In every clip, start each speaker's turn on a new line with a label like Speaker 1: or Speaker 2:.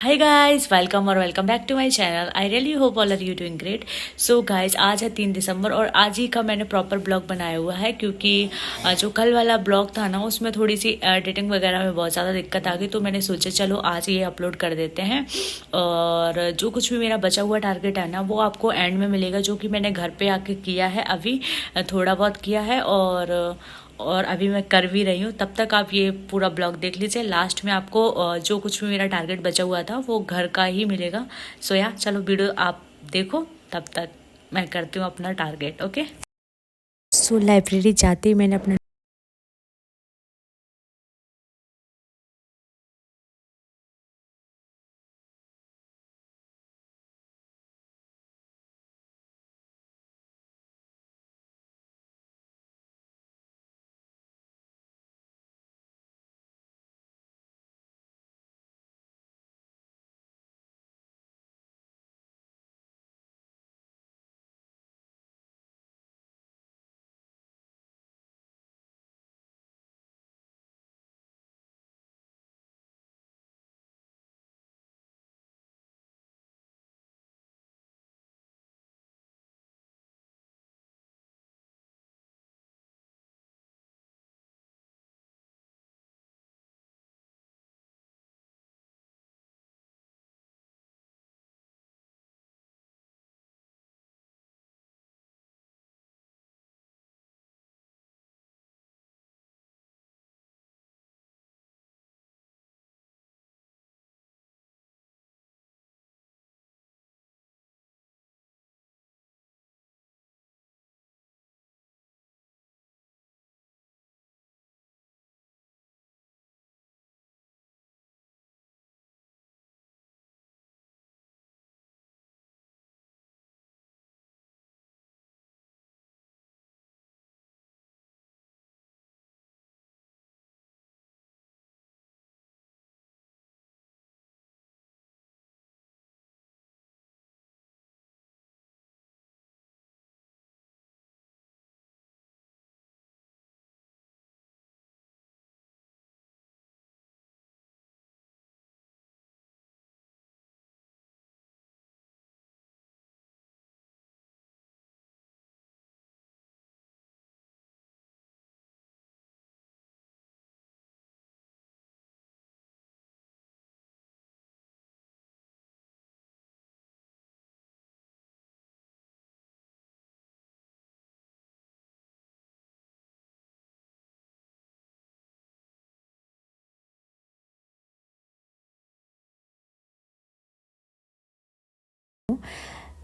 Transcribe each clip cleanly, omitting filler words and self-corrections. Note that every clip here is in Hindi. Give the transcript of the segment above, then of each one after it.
Speaker 1: हाय गाइस, वेलकम और welcome back to my channel. I really hope all are you doing great. So guys, आज है 3 दिसंबर और आज ही का मैंने प्रॉपर ब्लॉग बनाया हुआ है क्योंकि जो कल वाला ब्लॉग था ना उसमें थोड़ी सी एडिटिंग वगैरह में बहुत ज़्यादा दिक्कत आ गई, तो मैंने सोचा चलो आज ये अपलोड कर देते हैं। और जो कुछ भी मेरा बचा हुआ टारगेट है ना वो आपको एंड में मिलेगा, जो कि मैंने घर पे आके किया है। अभी थोड़ा बहुत किया है और अभी मैं कर भी रही हूँ। तब तक आप ये पूरा ब्लॉग देख लीजिए। लास्ट में आपको जो कुछ भी मेरा टारगेट बचा हुआ था वो घर का ही मिलेगा। सो या चलो वीडियो आप देखो, तब तक मैं करती हूँ अपना टारगेट। ओके। सो लाइब्रेरी जाते ही मैंने अपना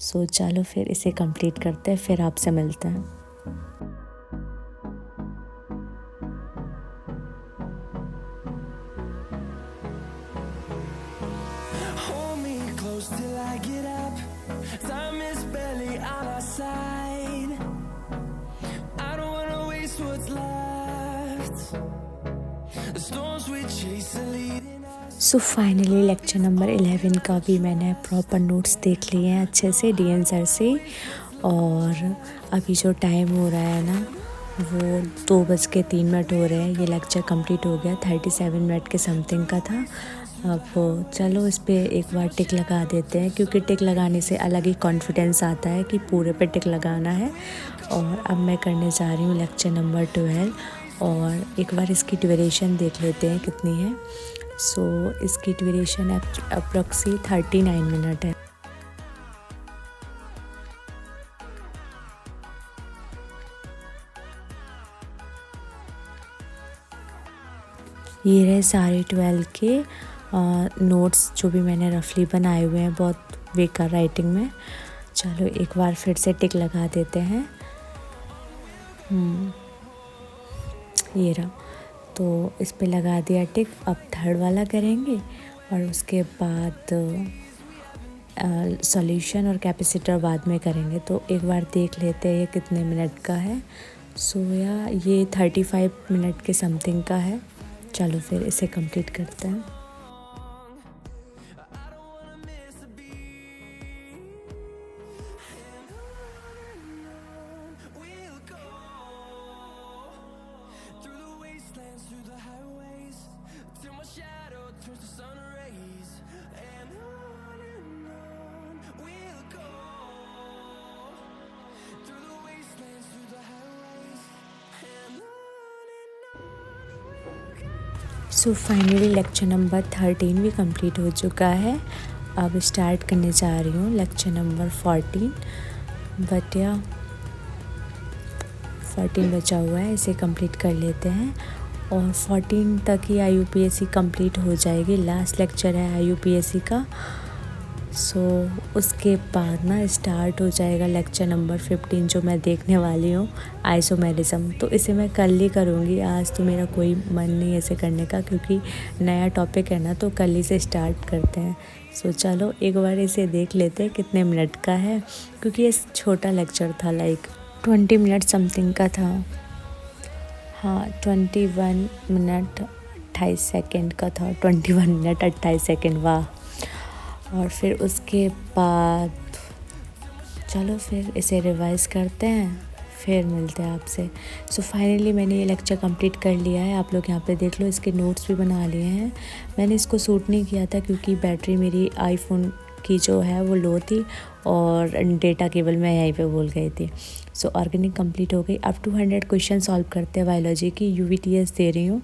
Speaker 1: सो चलो फिर इसे कंप्लीट करते हैं, फिर आपसे मिलते हैं।
Speaker 2: Hold me close till I get up. Time is barely on our side. I don't wanna waste what's left. The storms we chase are leading us.
Speaker 1: So finally lecture number 11 का भी मैंने प्रॉपर नोट्स देख लिए हैं अच्छे से डीएन सर से। और अभी जो टाइम हो रहा है ना वो 2:03 हो रहे हैं। ये लेक्चर कंप्लीट हो गया, 37 मिनट के समथिंग का था। अब चलो इस पे एक बार टिक लगा देते हैं, क्योंकि टिक लगाने से अलग ही कॉन्फिडेंस आता है कि पूरे पे टिक लगाना है। और अब मैं करने जा रही हूँ लेक्चर नंबर 12 और एक बार इसकी ड्यूरेशन देख लेते हैं कितनी है। सो इसकी ड्यूरेशन अप्रॉक्सी 39 मिनट है। ये रहे सारे 12 के नोट्स जो भी मैंने रफली बनाए हुए हैं, बहुत बेकार राइटिंग में। चलो एक बार फिर से टिक लगा देते हैं। ये रहा, तो इस पे लगा दिया टिक। अब थर्ड वाला करेंगे और उसके बाद सॉल्यूशन और कैपेसिटर बाद में करेंगे। तो एक बार देख लेते हैं ये कितने मिनट का है। सो या ये 35 मिनट के समथिंग का है। चलो फिर इसे कंप्लीट करते हैं।
Speaker 2: I don't wanna miss a beat. And on we'll go through the wastelands, through the highways, till my shadow turns to sun rays. And
Speaker 1: so finally lecture number 13 भी कंप्लीट हो चुका है। अब स्टार्ट करने जा रही हूँ लेक्चर नंबर 14, बट या 14 बचा हुआ है, इसे कंप्लीट कर लेते हैं और 14 तक ही IUPAC कंप्लीट हो जाएगी। लास्ट लेक्चर है IUPAC का। सो उसके बाद ना स्टार्ट हो जाएगा लेक्चर नंबर 15 जो मैं देखने वाली हूँ, आइसोमेरिज्म। तो इसे मैं कल ही करूँगी, आज तो मेरा कोई मन नहीं ऐसे करने का क्योंकि नया टॉपिक है ना, तो कल ही से स्टार्ट करते हैं। सो चलो एक बार इसे देख लेते हैं कितने मिनट का है, क्योंकि ये छोटा लेक्चर था, लाइक 20 मिनट समथिंग का था। हाँ 21 मिनट 28 सेकेंड का था, 21 मिनट 28 सेकेंड, वाह। और फिर उसके बाद चलो फिर इसे रिवाइज़ करते हैं, फिर मिलते हैं आपसे। सो फाइनली मैंने ये लेक्चर कंप्लीट कर लिया है। आप लोग यहाँ पे देख लो, इसके नोट्स भी बना लिए हैं। मैंने इसको शूट नहीं किया था क्योंकि बैटरी मेरी आईफोन की जो है वो लो थी और डेटा केबल मैं यहीं पे भूल गई थी। सो ऑर्गेनिक कंप्लीट हो गई। अब 200 क्वेश्चन सॉल्व करते हैं बायोलॉजी की। UVTS दे रही हूँ,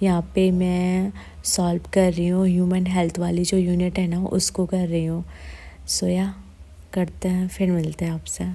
Speaker 1: यहाँ पे मैं सॉल्व कर रही हूँ। ह्यूमन हेल्थ वाली जो यूनिट है ना, उसको कर रही हूँ। सो या करते हैं, फिर मिलते हैं आपसे।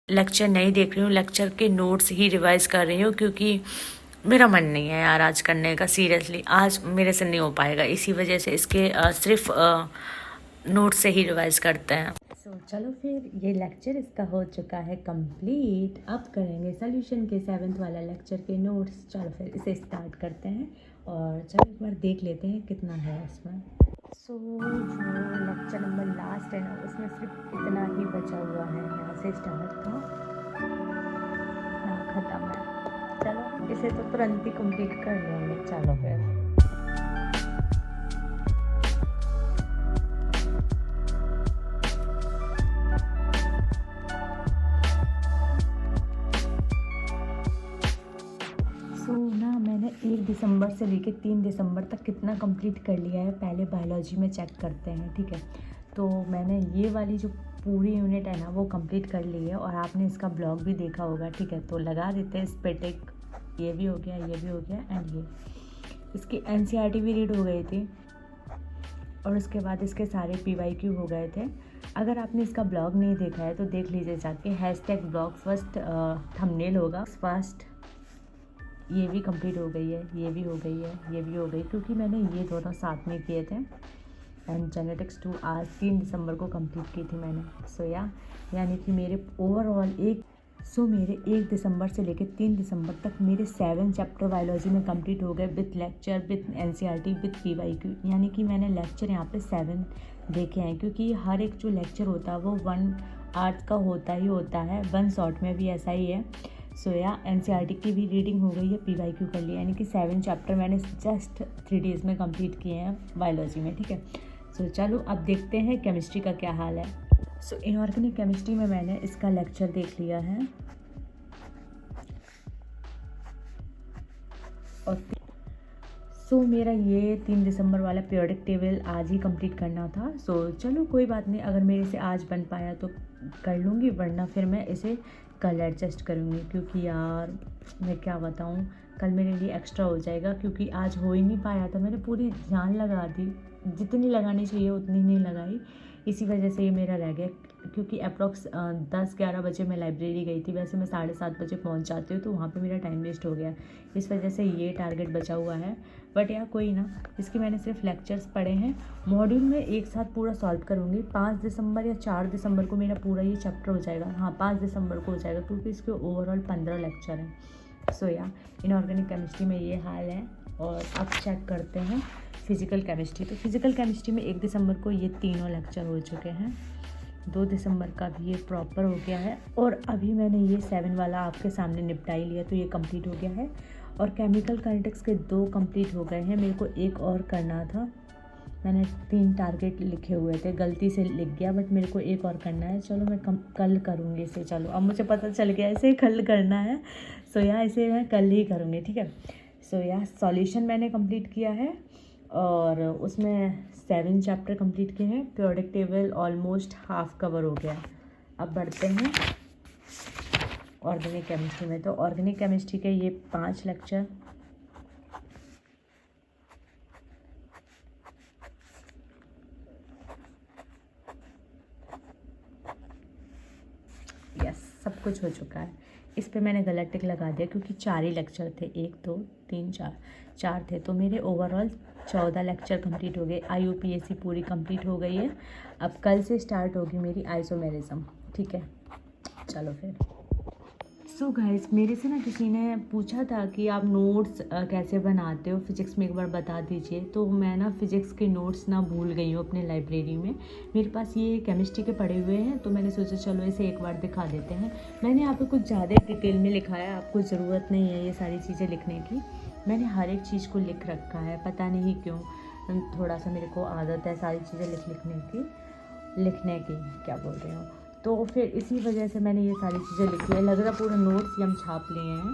Speaker 1: लेक्चर नहीं देख रही हूँ, लेक्चर के नोट्स ही रिवाइज कर रही हूँ क्योंकि मेरा मन नहीं है यार आज करने का। सीरियसली आज मेरे से नहीं हो पाएगा, इसी वजह से इसके सिर्फ नोट से ही रिवाइज करते हैं। सो चलो फिर ये लेक्चर इसका हो चुका है कंप्लीट। अब करेंगे सोल्यूशन के 7th वाला लेक्चर के नोट्स। चलो फिर इसे स्टार्ट करते हैं और चलो एक बार देख लेते हैं कितना है इसमें। सो जो लेक्चर नंबर लास्ट है ना, उसमें सिर्फ इतना ही बचा हुआ है। यहाँ से स्टार्ट था, यहाँ ख़त्म है। चलो इसे तो तुरंत ही कंप्लीट कर लेंगे। चलो फिर ना मैंने 1 दिसंबर से लेके 3 दिसंबर तक कितना कंप्लीट कर लिया है, पहले बायोलॉजी में चेक करते हैं, ठीक है। तो मैंने ये वाली जो पूरी यूनिट है ना वो कंप्लीट कर ली है और आपने इसका ब्लॉग भी देखा होगा, ठीक है। तो लगा देते हैं इस पे टिक। ये भी हो गया, ये भी हो गया एंड ये इसकी NCERT भी रीड हो गई थी और उसके बाद इसके सारे PYQ हो गए थे। अगर आपने इसका ब्लॉग नहीं देखा है तो देख लीजिए जाके, #ब्लॉग फर्स्ट थंबनेल होगा फर्स्ट। ये भी कंप्लीट हो गई है, ये भी हो गई है, ये भी हो गई, क्योंकि मैंने ये दोनों साथ में किए थे। एंड जेनेटिक्स 2 आज 3 दिसंबर को कंप्लीट की थी मैंने। यानी कि मेरे ओवरऑल मेरे 1 दिसंबर से लेकर 3 दिसंबर तक मेरे 7 चैप्टर बायोलॉजी में कंप्लीट हो गए, with lecture, with NCERT, with PYQ. यानी कि मैंने लेक्चर यहाँ पे 7 देखे हैं, क्योंकि हर एक जो लेक्चर होता है वो 1 आवर्स का होता ही होता है। 1 शॉर्ट में भी ऐसा ही है। एनसीईआरटी की भी रीडिंग हो गई है, पीवाईक्यू कर लिया, यानी कि 7 चैप्टर मैंने जस्ट 3 डेज़ में कंप्लीट किए हैं बायोलॉजी में। ठीक है, चलो अब देखते हैं केमिस्ट्री का क्या हाल है। इनऑर्गेनिक केमिस्ट्री में मैंने इसका लेक्चर देख लिया है और मेरा ये 3 दिसंबर वाला पीरियोडिक टेबल आज ही कंप्लीट करना था। चलो कोई बात नहीं, अगर मेरे से आज बन पाया तो कर लूँगी, वरना फिर मैं इसे कल एडजस्ट करूँगी, क्योंकि यार मैं क्या बताऊँ, कल मेरे लिए एक्स्ट्रा हो जाएगा, क्योंकि आज हो ही नहीं पाया था। मैंने पूरी जान लगा दी, जितनी लगानी चाहिए उतनी नहीं लगाई, इसी वजह से ये मेरा रह गया। क्योंकि अप्रॉक्स 10-11 बजे मैं लाइब्रेरी गई थी, वैसे मैं 7:30 बजे पहुंच जाती हूँ, तो वहाँ पे मेरा टाइम वेस्ट हो गया, इस वजह से ये टारगेट बचा हुआ है। बट यार कोई ना, इसके मैंने सिर्फ लेक्चर्स पढ़े हैं। मॉड्यूल में एक साथ पूरा सॉल्व करूँगी। 5 दिसंबर या 4 दिसंबर को मेरा पूरा ये चैप्टर हो जाएगा। हाँ, 5 दिसंबर को हो जाएगा, क्योंकि इसके ओवरऑल 15 लेक्चर हैं। इनऑर्गेनिक केमिस्ट्री में ये हाल है। और अब चेक करते हैं फिज़िकल केमिस्ट्री। तो फिज़िकल केमिस्ट्री में 1 दिसंबर को ये तीनों लेक्चर हो चुके हैं, 2 दिसंबर का भी ये प्रॉपर हो गया है, और अभी मैंने ये 7 वाला आपके सामने निपटा ही लिया, तो ये कंप्लीट हो गया है। और केमिकल काइनेटिक्स के 2 कंप्लीट हो गए हैं। मेरे को एक और करना था, मैंने 3 टारगेट लिखे हुए थे, गलती से लिख गया, बट मेरे को एक और करना है। चलो मैं कल करूँगी इसे। चलो अब मुझे पता चल गया इसे कल करना है, इसे मैं कल ही करूँगी। ठीक है, सॉल्यूशन मैंने कंप्लीट किया है, और उसमें 7 चैप्टर कंप्लीट किए हैं। Periodic table almost half cover हो गया। अब बढ़ते हैं ऑर्गेनिक केमिस्ट्री में। तो ऑर्गेनिक केमिस्ट्री के ये 5 लेक्चर, सब कुछ हो चुका है। इस पे मैंने गलत टिक लगा दिया, क्योंकि 4 ही लेक्चर थे, 1 2 3 4 थे, तो मेरे ओवरऑल 14 लेक्चर कंप्लीट हो गए। IUPAC पूरी कंप्लीट हो गई है। अब कल से स्टार्ट होगी मेरी आइसोमेरिज्म। ठीक है, चलो फिर। गाइस, मेरे से ना किसी ने पूछा था कि आप नोट्स कैसे बनाते हो, फिज़िक्स में एक बार बता दीजिए। तो मैं ना फिज़िक्स के नोट्स ना भूल गई हूँ अपने लाइब्रेरी में। मेरे पास ये केमिस्ट्री के पड़े हुए हैं, तो मैंने सोचा चलो इसे एक बार दिखा देते हैं। मैंने यहाँ पे कुछ ज़्यादा डिटेल में लिखा है, आपको ज़रूरत नहीं है ये सारी चीज़ें लिखने की। मैंने हर एक चीज़ को लिख रखा है, पता नहीं क्यों, थोड़ा सा मेरे को आदत है सारी चीज़ें लिखने की क्या बोल रही हूँ। तो फिर इसी वजह से मैंने ये सारी चीज़ें लिखी है। लग रहा पूरा नोट्स ही हम छाप लिए हैं,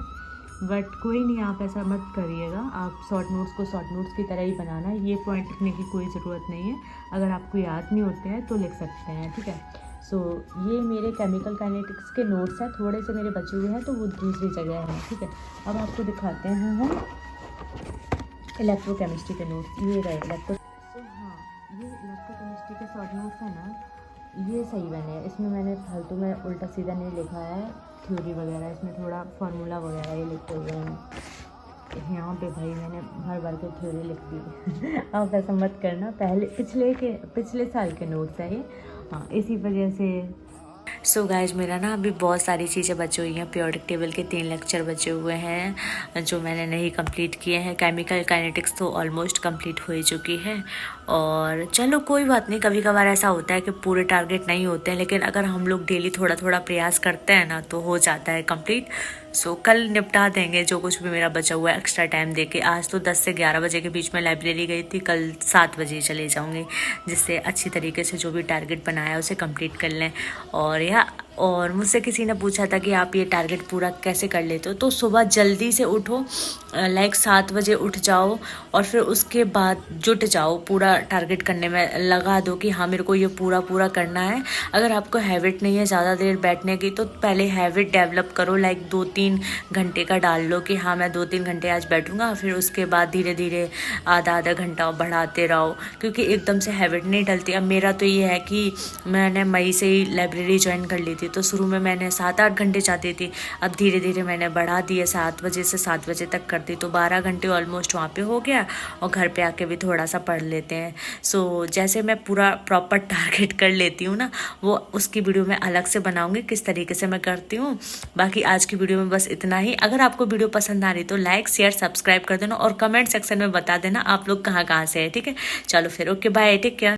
Speaker 1: बट कोई नहीं, आप ऐसा मत करिएगा। आप शॉर्ट नोट्स को शॉर्ट नोट्स की तरह ही बनाना है, ये पॉइंट लिखने की कोई ज़रूरत नहीं है। अगर आपको याद नहीं होते हैं तो लिख सकते हैं। ठीक है, ये मेरे केमिकल काइनेटिक्स के नोट्स हैं, थोड़े से मेरे बचे हुए हैं, तो वो दूसरी जगह हैं। ठीक है, अब आपको दिखाते हैं हम इलेक्ट्रोकेमिस्ट्री के नोट्स। ये रहे हाँ, ये इलेक्ट्रोकेमिस्ट्री के शॉर्ट नोट्स हैं ना, ये सही बने हैं। इसमें मैंने फालतू में उल्टा सीधा नहीं लिखा है थ्योरी वगैरह, इसमें थोड़ा फार्मूला वगैरह ये लिखे हुए हैं। यहाँ पे भाई मैंने भर के थ्योरी लिख दी आप ऐसा मत करना, पिछले साल के नोट्स हैं ये। हाँ, इसी वजह से गाइज मेरा ना अभी बहुत सारी चीज़ें बची हुई हैं। पीरियोडिक टेबल के 3 लेक्चर बचे हुए हैं जो मैंने नहीं कंप्लीट किए हैं। केमिकल काइनेटिक्स तो ऑलमोस्ट कंप्लीट हो ही चुकी है। और चलो कोई बात नहीं, कभी कभार ऐसा होता है कि पूरे टारगेट नहीं होते हैं, लेकिन अगर हम लोग डेली थोड़ा थोड़ा प्रयास करते हैं ना तो हो जाता है कंप्लीट। कल निपटा देंगे जो कुछ भी मेरा बचा हुआ है एक्स्ट्रा टाइम देके। आज तो 10 से 11 बजे के बीच में लाइब्रेरी गई थी, कल 7 बजे चले जाऊँगी, जिससे अच्छी तरीके से जो भी टारगेट बनाया है उसे कंप्लीट कर लें। और और मुझसे किसी ने पूछा था कि आप ये टारगेट पूरा कैसे कर लेते हो। तो सुबह जल्दी से उठो, लाइक 7 बजे उठ जाओ और फिर उसके बाद जुट जाओ, पूरा टारगेट करने में लगा दो कि हाँ मेरे को ये पूरा करना है। अगर आपको हैबिट नहीं है ज़्यादा देर बैठने की तो पहले हैबिट डेवलप करो, लाइक 2-3 घंटे का डाल लो कि हाँ मैं 2-3 घंटे आज बैठूंगा, फिर उसके बाद धीरे धीरे आधा घंटा बढ़ाते रहो, क्योंकि एकदम से हैबिट नहीं डलती। अब मेरा तो ये है कि मैंने मई से ही लाइब्रेरी ज्वाइन कर ली थी, तो शुरू में मैंने 7-8 घंटे जाती थी, अब धीरे धीरे मैंने बढ़ा दिए, 7 बजे से 7 बजे तक करती, तो 12 घंटे ऑलमोस्ट वहाँ पे हो गया। और घर पे आके भी थोड़ा सा पढ़ लेते हैं। सो जैसे मैं पूरा प्रॉपर टारगेट कर लेती हूँ ना, वो उसकी वीडियो मैं अलग से बनाऊंगी किस तरीके से मैं करती हूँ। बाकी आज की वीडियो में बस इतना ही। अगर आपको वीडियो पसंद आ रही तो लाइक शेयर सब्सक्राइब कर देना और कमेंट सेक्शन में बता देना आप लोग कहाँ से है, ठीक है। चलो फिर ओके बाय, टेक केयर।